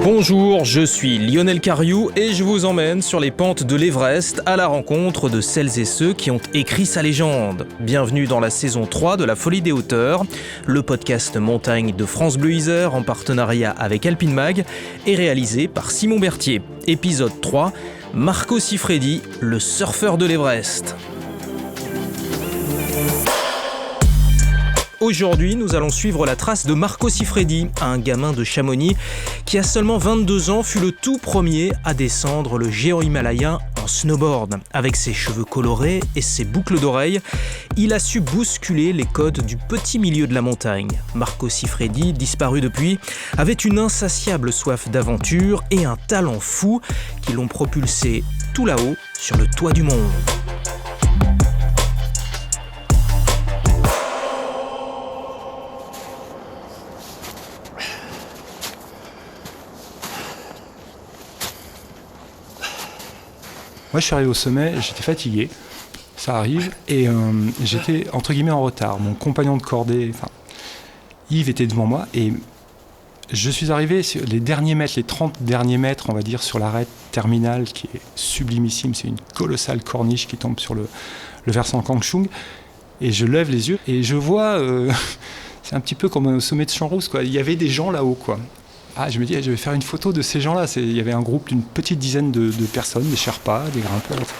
Bonjour, je suis Lionel Cariou et je vous emmène sur les pentes de l'Everest à la rencontre de celles et ceux qui ont écrit sa légende. Bienvenue dans la saison 3 de La Folie des Hauteurs, le podcast montagne de France Bleu Isère en partenariat avec Alpine Mag et réalisé par Simon Berthier. Épisode 3, Marco Siffredi, le surfeur de l'Everest. Aujourd'hui, nous allons suivre la trace de Marco Siffredi, un gamin de Chamonix qui à seulement 22 ans fut le tout premier à descendre le géant himalayen en snowboard. Avec ses cheveux colorés et ses boucles d'oreilles, il a su bousculer les codes du petit milieu de la montagne. Marco Siffredi, disparu depuis, avait une insatiable soif d'aventure et un talent fou qui l'ont propulsé tout là-haut sur le toit du monde. Moi, je suis arrivé au sommet, j'étais fatigué, ça arrive, et j'étais entre guillemets en retard. Mon compagnon de cordée, Yves, était devant moi, et je suis arrivé sur les derniers mètres, les 30 derniers mètres, on va dire, sur l'arête terminale, qui est sublimissime. C'est une colossale corniche qui tombe sur le versant Kangshung, et je lève les yeux, et je vois, c'est un petit peu comme au sommet de Champs-Rousse, quoi. Il y avait des gens là-haut, quoi. Ah, je me dis, je vais faire une photo de ces gens-là. Il y avait un groupe d'une petite dizaine de personnes, des Sherpas, des grimpeurs, etc.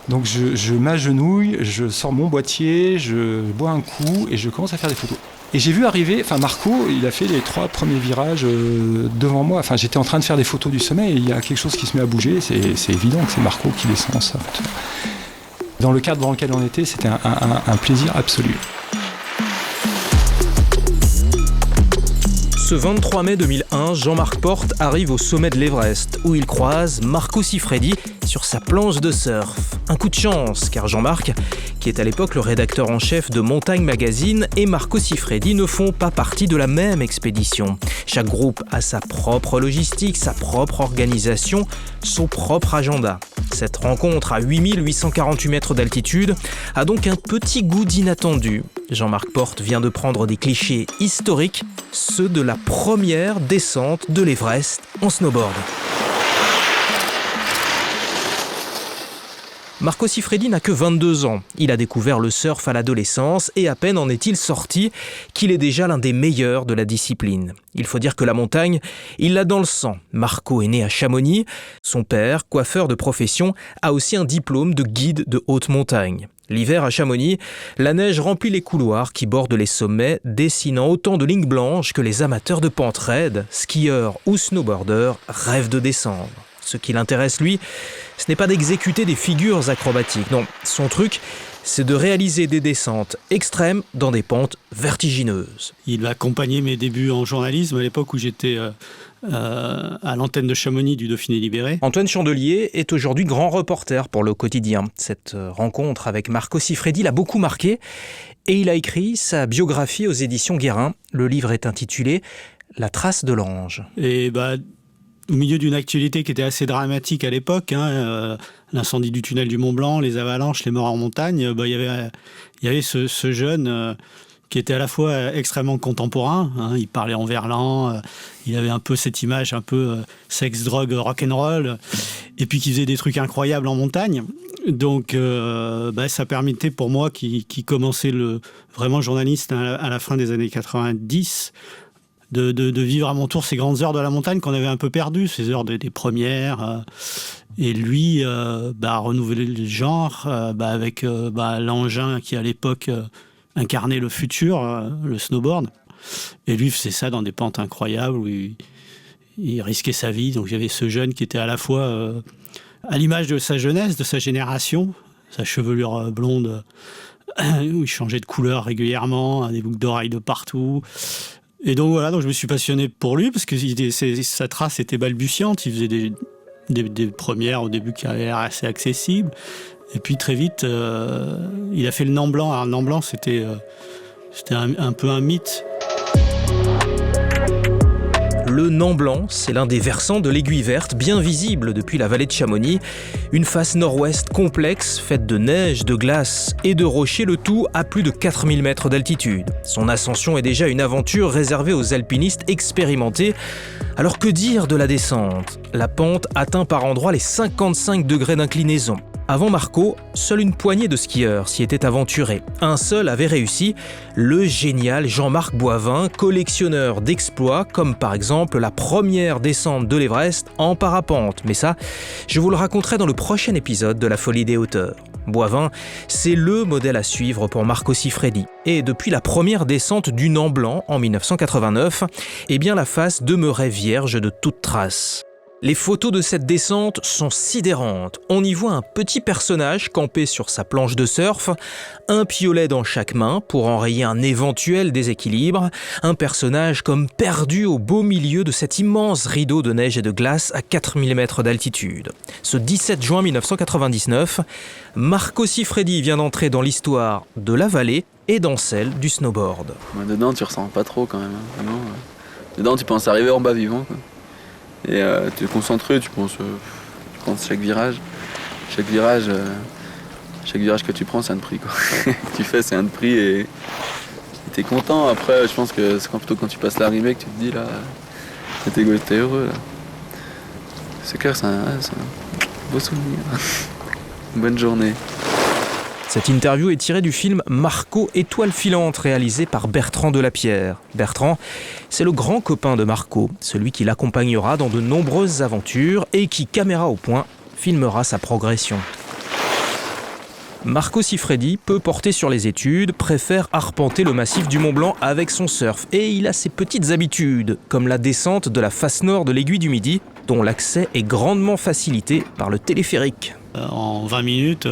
Donc je m'agenouille, je sors mon boîtier, je bois un coup et je commence à faire des photos. Et j'ai vu arriver, Marco, il a fait les 3 premiers virages devant moi. J'étais en train de faire des photos du sommet et il y a quelque chose qui se met à bouger. C'est évident que c'est Marco qui descend ça. Dans le cadre dans lequel on était, c'était un plaisir absolu. Ce 23 mai 2001, Jean-Marc Porte arrive au sommet de l'Everest, où il croise Marco Siffredi sur sa planche de surf. Un coup de chance, car Jean-Marc, qui est à l'époque le rédacteur en chef de Montagne Magazine, et Marco Siffredi ne font pas partie de la même expédition. Chaque groupe a sa propre logistique, sa propre organisation, son propre agenda. Cette rencontre à 8848 mètres d'altitude a donc un petit goût d'inattendu. Jean-Marc Porte vient de prendre des clichés historiques, ceux de la première descente de l'Everest en snowboard. Marco Siffredi n'a que 22 ans. Il a découvert le surf à l'adolescence et à peine en est-il sorti qu'il est déjà l'un des meilleurs de la discipline. Il faut dire que la montagne, il l'a dans le sang. Marco est né à Chamonix. Son père, coiffeur de profession, a aussi un diplôme de guide de haute montagne. L'hiver à Chamonix, la neige remplit les couloirs qui bordent les sommets, dessinant autant de lignes blanches que les amateurs de pente raide, skieurs ou snowboarders rêvent de descendre. Ce qui l'intéresse, lui, ce n'est pas d'exécuter des figures acrobatiques. Non, son truc, c'est de réaliser des descentes extrêmes dans des pentes vertigineuses. Il a accompagné mes débuts en journalisme à l'époque où j'étais à l'antenne de Chamonix du Dauphiné Libéré. Antoine Chandelier est aujourd'hui grand reporter pour Le Quotidien. Cette rencontre avec Marco Siffredi l'a beaucoup marqué et il a écrit sa biographie aux éditions Guérin. Le livre est intitulé « La trace de l'ange ». Et au milieu d'une actualité qui était assez dramatique à l'époque, l'incendie du tunnel du Mont Blanc, les avalanches, les morts en montagne, il y avait ce jeune qui était à la fois extrêmement contemporain, il parlait en verlan, il avait un peu cette image un peu sexe, drogue, rock'n'roll, et puis qui faisait des trucs incroyables en montagne. Donc ça permettait pour moi qui commençait vraiment journaliste à la fin des années 90, de vivre à mon tour ces grandes heures de la montagne qu'on avait un peu perdues, ces heures des premières. Et lui a renouvelé le genre avec l'engin qui, à l'époque, incarnait le futur, le snowboard. Et lui faisait ça dans des pentes incroyables où il risquait sa vie. Donc j'avais ce jeune qui était à la fois à l'image de sa jeunesse, de sa génération, sa chevelure blonde où il changeait de couleur régulièrement, des boucles d'oreilles de partout. Et donc voilà, je me suis passionné pour lui parce que sa trace était balbutiante. Il faisait des premières au début qui avaient l'air assez accessibles. Et puis très vite, il a fait le Nant Blanc. Alors le Nant Blanc, c'était un peu un mythe. Le Nant Blanc, c'est l'un des versants de l'Aiguille Verte, bien visible depuis la vallée de Chamonix. Une face nord-ouest complexe, faite de neige, de glace et de rochers, le tout à plus de 4000 mètres d'altitude. Son ascension est déjà une aventure réservée aux alpinistes expérimentés. Alors que dire de la descente ? La pente atteint par endroits les 55 degrés d'inclinaison. Avant Marco, seule une poignée de skieurs s'y étaient aventurés. Un seul avait réussi, le génial Jean-Marc Boivin, collectionneur d'exploits, comme par exemple la première descente de l'Everest en parapente. Mais ça, je vous le raconterai dans le prochain épisode de La Folie des hauteurs. Boivin, c'est le modèle à suivre pour Marco Siffredi. Et depuis la première descente du Nant Blanc en 1989, la face demeurait vierge de toute trace. Les photos de cette descente sont sidérantes. On y voit un petit personnage campé sur sa planche de surf, un piolet dans chaque main pour enrayer un éventuel déséquilibre, un personnage comme perdu au beau milieu de cet immense rideau de neige et de glace à 4000 mètres d'altitude. Ce 17 juin 1999, Marco Siffredi vient d'entrer dans l'histoire de la vallée et dans celle du snowboard. Dedans, tu ressens pas trop quand même. Vraiment. Dedans, tu penses arriver en bas vivant, quoi. Et tu es concentré, tu penses chaque virage. Chaque virage que tu prends, c'est un prix, quoi. Que tu fais, c'est un prix et tu es content. Après, je pense que c'est plutôt quand tu passes l'arrivée que tu te dis, là, t'es heureux. Là. C'est clair, c'est un beau souvenir. Une bonne journée. Cette interview est tirée du film Marco, étoile filante, réalisé par Bertrand Delapierre. Bertrand, c'est le grand copain de Marco, celui qui l'accompagnera dans de nombreuses aventures et qui, caméra au point, filmera sa progression. Marco Siffredi peut porter sur les études, préfère arpenter le massif du Mont Blanc avec son surf. Et il a ses petites habitudes, comme la descente de la face nord de l'Aiguille du Midi, dont l'accès est grandement facilité par le téléphérique. En 20 minutes,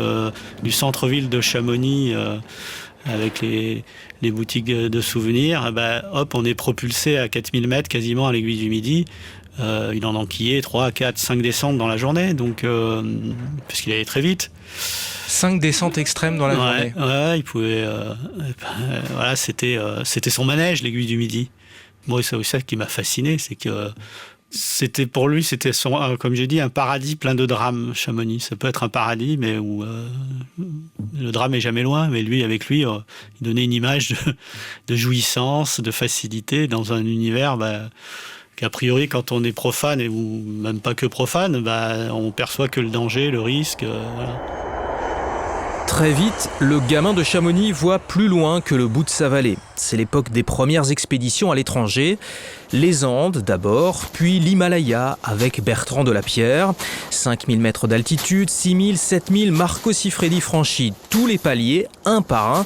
du centre-ville de Chamonix, avec les boutiques de souvenirs, on est propulsé à 4000 mètres quasiment à l'Aiguille du Midi. Il en enquillait 3, 4, 5 descentes dans la journée, donc, parce qu'il allait très vite. 5 descentes extrêmes dans la journée. Ouais, il pouvait. C'était son manège, l'Aiguille du Midi. Moi, c'est aussi ça qui m'a fasciné, c'est que pour lui, c'était comme j'ai dit, un paradis plein de drames, Chamonix. Ça peut être un paradis, mais où le drame est jamais loin. Mais avec lui, il donnait une image de jouissance, de facilité dans un univers qu'a priori, quand on est profane, ou même pas que profane, on perçoit que le danger, le risque. Voilà. Très vite, le gamin de Chamonix voit plus loin que le bout de sa vallée. C'est l'époque des premières expéditions à l'étranger. Les Andes d'abord, puis l'Himalaya avec Bertrand Delapierre. 5000 mètres d'altitude, 6000, 7000, Marco Siffredi franchit tous les paliers, un par un.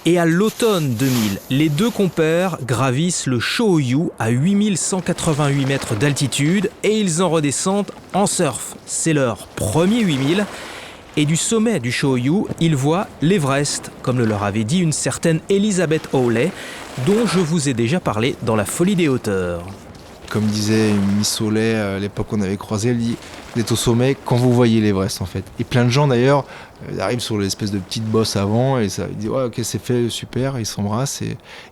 Et à l'automne 2000, les deux compères gravissent le Shōhoyu à 8188 mètres d'altitude et ils en redescendent en surf. C'est leur premier 8000. Et du sommet du Shōhoyu, ils voient l'Everest, comme le leur avait dit une certaine Elizabeth Hawley, dont je vous ai déjà parlé dans La Folie des hauteurs. Comme disait Miss Hawley à l'époque qu'on avait croisé, elle dit « Vous êtes au sommet quand vous voyez l'Everest en fait ». Et plein de gens d'ailleurs arrivent sur l'espèce de petite bosse avant et ça, ils disent « Ouais, ok, c'est fait, super », ils s'embrassent.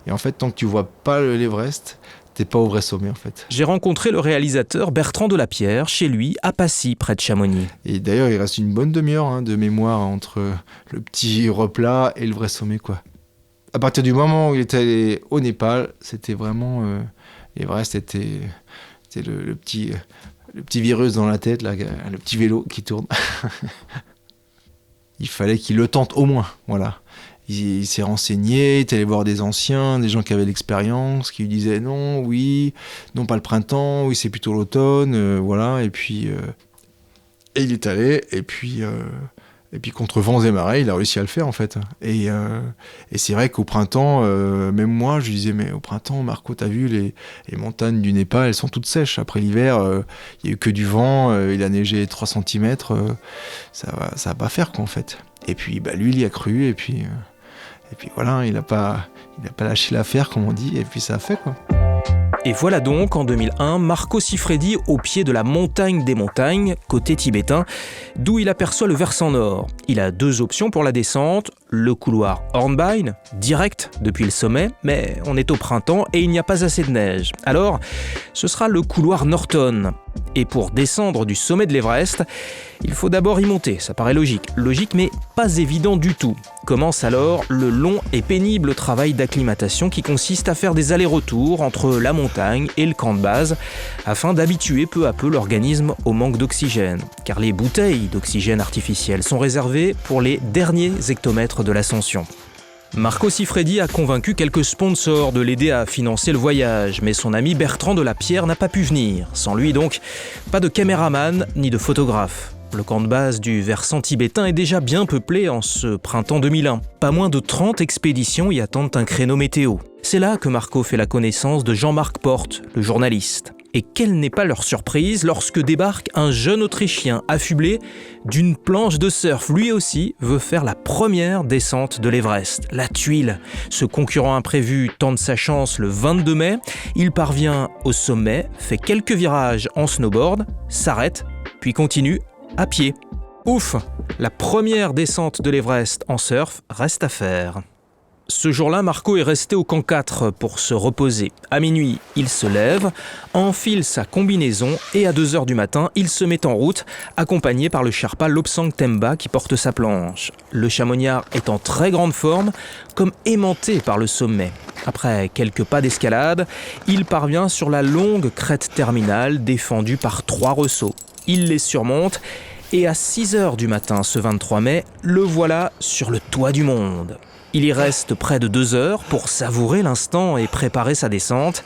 Et en fait, tant que tu vois pas l'Everest, t'es pas au vrai sommet en fait. J'ai rencontré le réalisateur Bertrand Delapierre chez lui à Passy, près de Chamonix. Et d'ailleurs, il reste une bonne demi-heure de mémoire entre le petit replat et le vrai sommet, quoi. À partir du moment où il était allé au Népal, c'était vraiment l'Everest était le petit virus dans la tête, là, le petit vélo qui tourne. Il fallait qu'il le tente au moins, voilà. Il s'est renseigné, il est allé voir des anciens, des gens qui avaient l'expérience, qui lui disaient non, oui, non pas le printemps, oui c'est plutôt l'automne, voilà. Et puis il est allé, et puis contre vents et marées, il a réussi à le faire en fait. Et c'est vrai qu'au printemps, même moi, je lui disais mais au printemps, Marco, t'as vu les montagnes du Népal, elles sont toutes sèches. Après l'hiver, il y a eu que du vent, il a neigé 3 cm, ça va pas faire quoi en fait. Et puis lui, il y a cru, et puis voilà, il a pas lâché l'affaire, comme on dit, et puis ça a fait, quoi. Et voilà donc, en 2001, Marco Siffredi au pied de la montagne des montagnes, côté tibétain, d'où il aperçoit le versant nord. Il a 2 options pour la descente, Le couloir Hornbein, direct depuis le sommet, mais on est au printemps et il n'y a pas assez de neige. Alors, ce sera le couloir Norton. Et pour descendre du sommet de l'Everest, il faut d'abord y monter, ça paraît logique. Logique mais pas évident du tout. Commence alors le long et pénible travail d'acclimatation qui consiste à faire des allers-retours entre la montagne et le camp de base afin d'habituer peu à peu l'organisme au manque d'oxygène. Car les bouteilles d'oxygène artificiel sont réservées pour les derniers hectomètres de l'ascension. Marco Siffredi a convaincu quelques sponsors de l'aider à financer le voyage, mais son ami Bertrand de la Pierre n'a pas pu venir. Sans lui donc, pas de caméraman ni de photographe. Le camp de base du versant tibétain est déjà bien peuplé en ce printemps 2001. Pas moins de 30 expéditions y attendent un créneau météo. C'est là que Marco fait la connaissance de Jean-Marc Porte, le journaliste. Et quelle n'est pas leur surprise lorsque débarque un jeune Autrichien affublé d'une planche de surf. Lui aussi veut faire la première descente de l'Everest, la tuile. Ce concurrent imprévu tente sa chance le 22 mai. Il parvient au sommet, fait quelques virages en snowboard, s'arrête, puis continue à pied. Ouf, la première descente de l'Everest en surf reste à faire. Ce jour-là, Marco est resté au camp 4 pour se reposer. À minuit, il se lève, enfile sa combinaison et à 2h du matin, il se met en route, accompagné par le Sherpa Lobsang Themba qui porte sa planche. Le chamoniard est en très grande forme, comme aimanté par le sommet. Après quelques pas d'escalade, il parvient sur la longue crête terminale défendue par 3 ressauts. Il les surmonte et à 6h du matin ce 23 mai, le voilà sur le toit du monde. Il y reste près de 2 heures pour savourer l'instant et préparer sa descente.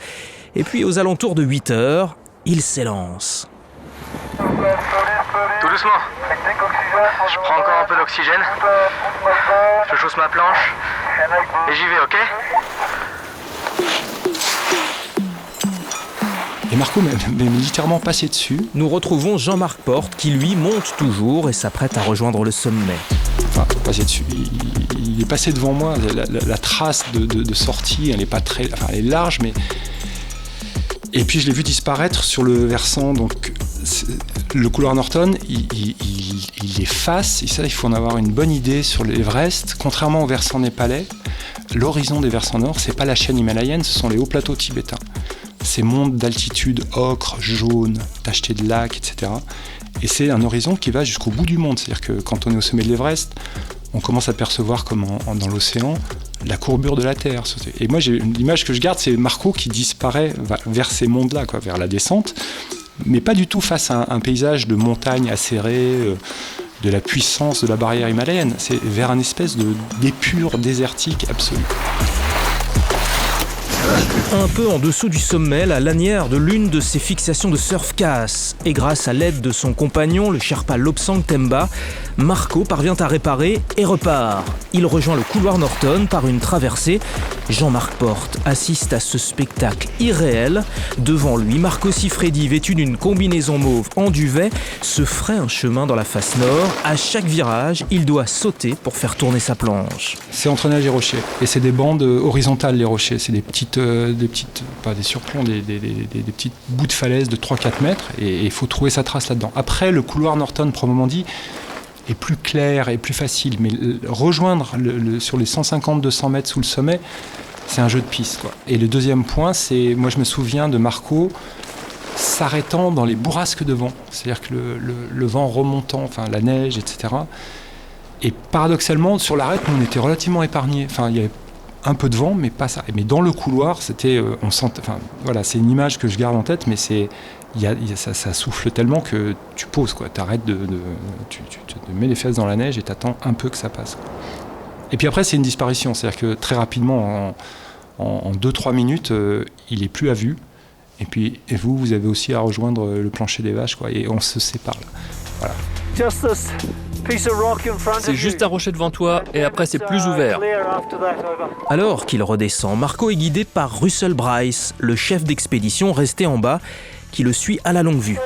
Et puis aux alentours de 8 heures, il s'élance. Tout doucement. Je prends encore un peu d'oxygène. Je chausse ma planche. Et j'y vais, ok ? Et Marco m'a littéralement passé dessus. Nous retrouvons Jean-Marc Porte qui lui monte toujours et s'apprête à rejoindre le sommet. Enfin, passé dessus. Il est passé devant moi. La trace de sortie, elle est pas très, enfin, elle est large, mais. Et puis je l'ai vu disparaître sur le versant. Donc le couloir Norton, il est face. Et ça, il faut en avoir une bonne idée sur l'Everest. Contrairement au versant népalais, l'horizon des versants nord, c'est pas la chaîne himalayenne, ce sont les hauts plateaux tibétains. Ces mondes d'altitude ocre, jaune, tachetés de lacs, etc. Et c'est un horizon qui va jusqu'au bout du monde. C'est-à-dire que quand on est au sommet de l'Everest, on commence à percevoir comme dans l'océan la courbure de la Terre. Et moi, l'image que je garde, c'est Marco qui disparaît vers ces mondes-là, quoi, vers la descente, mais pas du tout face à un paysage de montagnes acérées, de la puissance de la barrière himalayenne. C'est vers un espèce d'épure désertique absolue. Un peu en dessous du sommet, la lanière de l'une de ses fixations de surf casse. Et grâce à l'aide de son compagnon, le Sherpa Lobsang Themba, Marco parvient à réparer et repart. Il rejoint le couloir Norton par une traversée. Jean-Marc Porte assiste à ce spectacle irréel. Devant lui, Marco Siffredi, vêtu d'une combinaison mauve en duvet, se fraye un chemin dans la face nord. À chaque virage, il doit sauter pour faire tourner sa planche. C'est entre neige et rochers. Et c'est des bandes horizontales, les rochers. C'est des petites pas des surplombs, des petits bouts de falaise de 3-4 mètres. Et il faut trouver sa trace là-dedans. Après, le couloir Norton, proprement dit, est plus clair et plus facile. Mais rejoindre sur les 150-200 mètres sous le sommet, c'est un jeu de piste, quoi. Et le deuxième point, c'est, moi je me souviens de Marco s'arrêtant dans les bourrasques de vent. C'est-à-dire que le vent remontant, enfin la neige, etc. Et paradoxalement, sur l'arête, on était relativement épargnés. Enfin, il y avait un peu de vent, mais pas ça. Mais dans le couloir, c'était, on sentait, enfin voilà, c'est une image que je garde en tête, mais c'est, ça souffle tellement que tu poses, quoi. T'arrêtes tu te mets les fesses dans la neige et t'attends un peu que ça passe, quoi. Et puis après, c'est une disparition, c'est-à-dire que très rapidement, en 2-3 minutes, il est plus à vue. Et puis, vous avez aussi à rejoindre le plancher des vaches, quoi. Et on se sépare là. Voilà. C'est juste un rocher devant toi et après c'est plus ouvert. Alors qu'il redescend, Marco est guidé par Russell Bryce, le chef d'expédition resté en bas, qui le suit à la longue vue.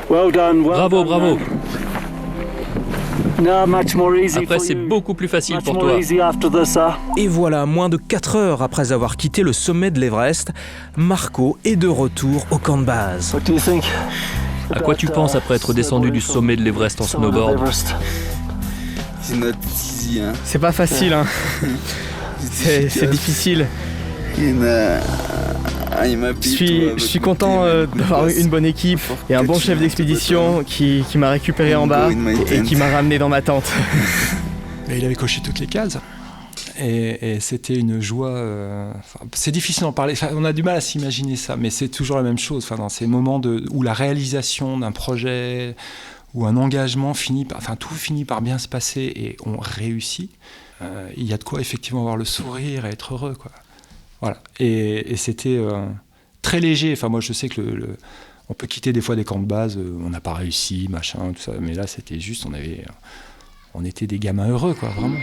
Bravo, bravo. Après, c'est beaucoup plus facile pour toi. Et voilà, moins de 4 heures après avoir quitté le sommet de l'Everest, Marco est de retour au camp de base. À quoi tu penses après être descendu du sommet de l'Everest en snowboard? C'est notre easy, hein. C'est pas facile, hein. C'est difficile. Je suis content d'avoir une bonne équipe et un bon chef d'expédition qui m'a récupéré en bas et qui m'a ramené dans ma tente. Et il avait coché toutes les cases. Et c'était une joie. C'est difficile d'en parler. On a du mal à s'imaginer ça, mais c'est toujours la même chose. Dans ces moments où la réalisation d'un projet ou un engagement tout finit par bien se passer et on réussit. Il y a de quoi effectivement avoir le sourire et être heureux, quoi. Voilà. Et c'était très léger. Moi, je sais que on peut quitter des fois des camps de base. On n'a pas réussi, machin, tout ça. Mais là, c'était juste, on était des gamins heureux, quoi, vraiment.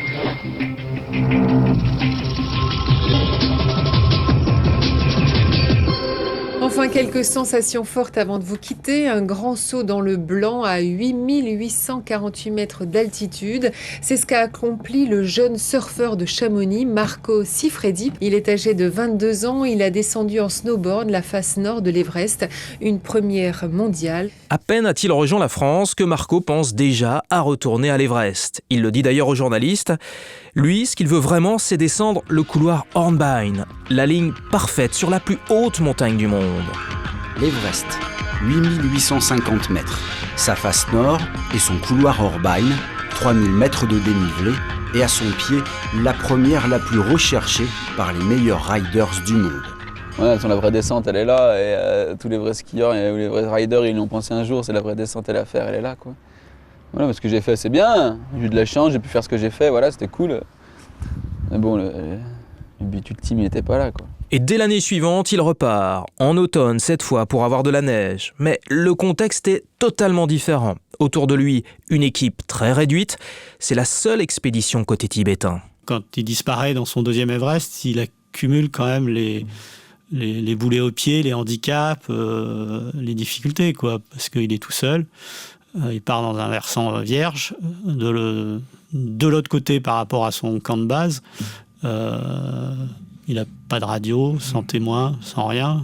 Enfin, quelques sensations fortes avant de vous quitter. Un grand saut dans le blanc à 8848 mètres d'altitude. C'est ce qu'a accompli le jeune surfeur de Chamonix, Marco Siffredi. Il est âgé de 22 ans. Il a descendu en snowboard la face nord de l'Everest, une première mondiale. À peine a-t-il rejoint la France que Marco pense déjà à retourner à l'Everest. Il le dit d'ailleurs aux journalistes. Lui, ce qu'il veut vraiment, c'est descendre le couloir Hornbein, la ligne parfaite sur la plus haute montagne du monde. L'Everest, 8850 mètres. Sa face nord et son couloir Hornbein, 3000 mètres de dénivelé, et à son pied, la première la plus recherchée par les meilleurs riders du monde. Voilà, la vraie descente, elle est là, et tous les vrais skieurs et les vrais riders, ils l'ont pensé un jour, c'est la vraie descente, elle est à faire, elle est là, quoi. Voilà, ce que j'ai fait, c'est bien, j'ai eu de la chance, j'ai pu faire ce que j'ai fait, voilà, c'était cool. Mais bon, le but ultime, il n'était pas là, quoi. Et dès l'année suivante, il repart, en automne cette fois, pour avoir de la neige. Mais le contexte est totalement différent. Autour de lui, une équipe très réduite. C'est la seule expédition côté tibétain. Quand il disparaît dans son deuxième Everest, il accumule quand même les boulets aux pieds, les handicaps, les difficultés, quoi, parce qu'il est tout seul. Il part dans un versant vierge. De l'autre côté, par rapport à son camp de base, il n'a pas de radio, sans témoin, sans rien.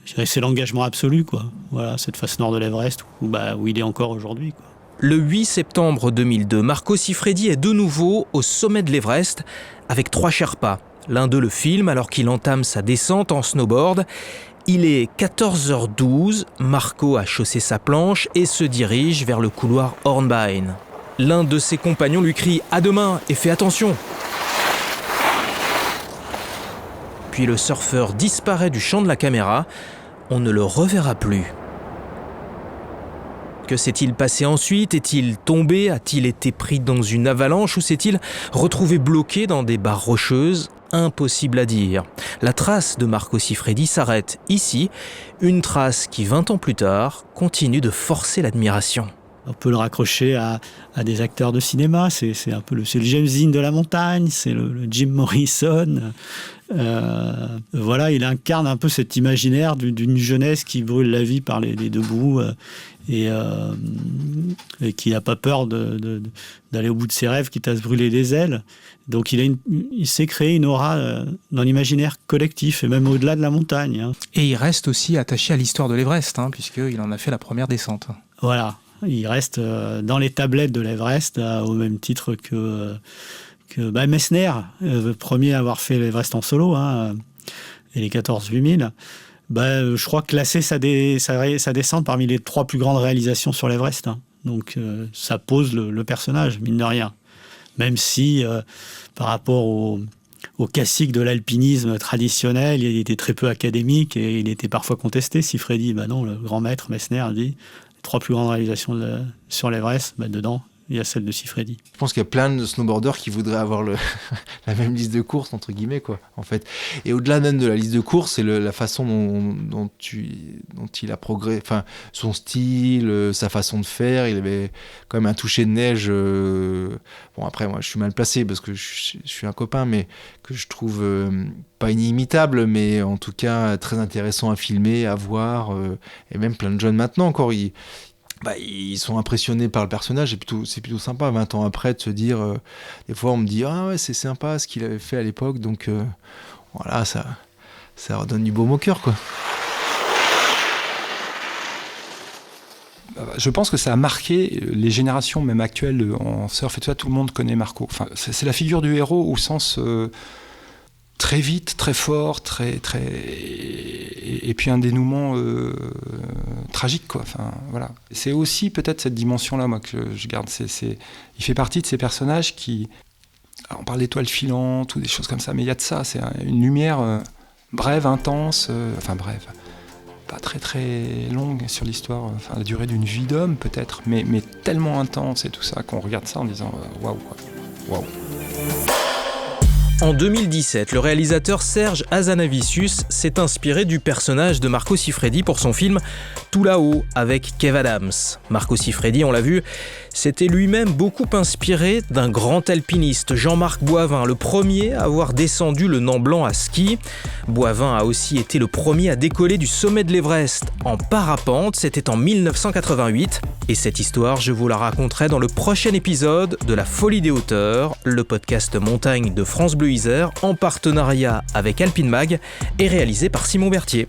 Je dirais que c'est l'engagement absolu, quoi. Voilà, cette face nord de l'Everest où il est encore aujourd'hui, quoi. Le 8 septembre 2002, Marco Siffredi est de nouveau au sommet de l'Everest avec 3 Sherpas. L'un d'eux le filme alors qu'il entame sa descente en snowboard. Il est 14h12, Marco a chaussé sa planche et se dirige vers le couloir Hornbein. L'un de ses compagnons lui crie « À demain et fais attention !» Puis le surfeur disparaît du champ de la caméra. On ne le reverra plus. Que s'est-il passé ensuite? Est-il tombé? A-t-il été pris dans une avalanche? Ou s'est-il retrouvé bloqué dans des barres rocheuses? Impossible à dire. La trace de Marco Siffredi s'arrête ici, une trace qui, 20 ans plus tard, continue de forcer l'admiration. On peut le raccrocher à des acteurs de cinéma, c'est un peu le James Dean de la montagne, c'est le Jim Morrison. Voilà, il incarne un peu cet imaginaire d'une jeunesse qui brûle la vie par les deux bouts et qui n'a pas peur d'aller au bout de ses rêves, quitte à se brûler les ailes. Donc il s'est créé une aura dans l'imaginaire collectif et même au-delà de la montagne, hein. Et il reste aussi attaché à l'histoire de l'Everest, puisqu'il en a fait la première descente. Voilà, il reste dans les tablettes de l'Everest au même titre que Messner, le premier à avoir fait l'Everest en solo, et les 14-8000. Je crois classer sa descente parmi les 3 plus grandes réalisations sur l'Everest. Donc ça pose le personnage, mine de rien. Même si, par rapport au classique de l'alpinisme traditionnel, il était très peu académique et il était parfois contesté. Siffredi, non, le grand maître Messner dit les 3 plus grandes réalisations sur l'Everest, dedans, il y a celle de Siffredi. Je pense qu'il y a plein de snowboarders qui voudraient avoir la même liste de courses, entre guillemets, quoi, en fait. Et au-delà même de la liste de courses, c'est la façon dont il a progressé, enfin, son style, sa façon de faire. Il avait quand même un toucher de neige. Bon, après, moi, je suis mal placé parce que je suis un copain, mais que je trouve pas inimitable, mais en tout cas très intéressant à filmer, à voir. Et même plein de jeunes maintenant encore, ils sont impressionnés par le personnage, c'est plutôt sympa 20 ans après de se dire, des fois on me dit ah ouais c'est sympa ce qu'il avait fait à l'époque, donc voilà, ça redonne du baume au cœur, quoi. je pense que ça a marqué les générations même actuelles en surf et tout ça. Tout le monde connaît Marco. Enfin, c'est la figure du héros au sens très vite, très fort, et puis un dénouement tragique, quoi. Enfin, voilà. C'est aussi peut-être cette dimension-là, moi, que je garde. Il fait partie de ces personnages qui... Alors, on parle d'étoiles filantes ou des choses comme ça, mais il y a de ça. C'est une lumière brève, intense, brève, pas très très longue sur l'histoire, la durée d'une vie d'homme peut-être, mais tellement intense et tout ça qu'on regarde ça en disant waouh, waouh. En 2017, le réalisateur Serge Hazanavicius s'est inspiré du personnage de Marco Siffredi pour son film Tout là-haut avec Kev Adams. Marco Siffredi, on l'a vu, s'était lui-même beaucoup inspiré d'un grand alpiniste, Jean-Marc Boivin, le premier à avoir descendu le Nant Blanc à ski. Boivin a aussi été le premier à décoller du sommet de l'Everest en parapente, c'était en 1988. Et cette histoire, je vous la raconterai dans le prochain épisode de La Folie des Hauteurs, le podcast montagne de France Bleu Isère, en partenariat avec Alpine Mag et réalisé par Simon Berthier.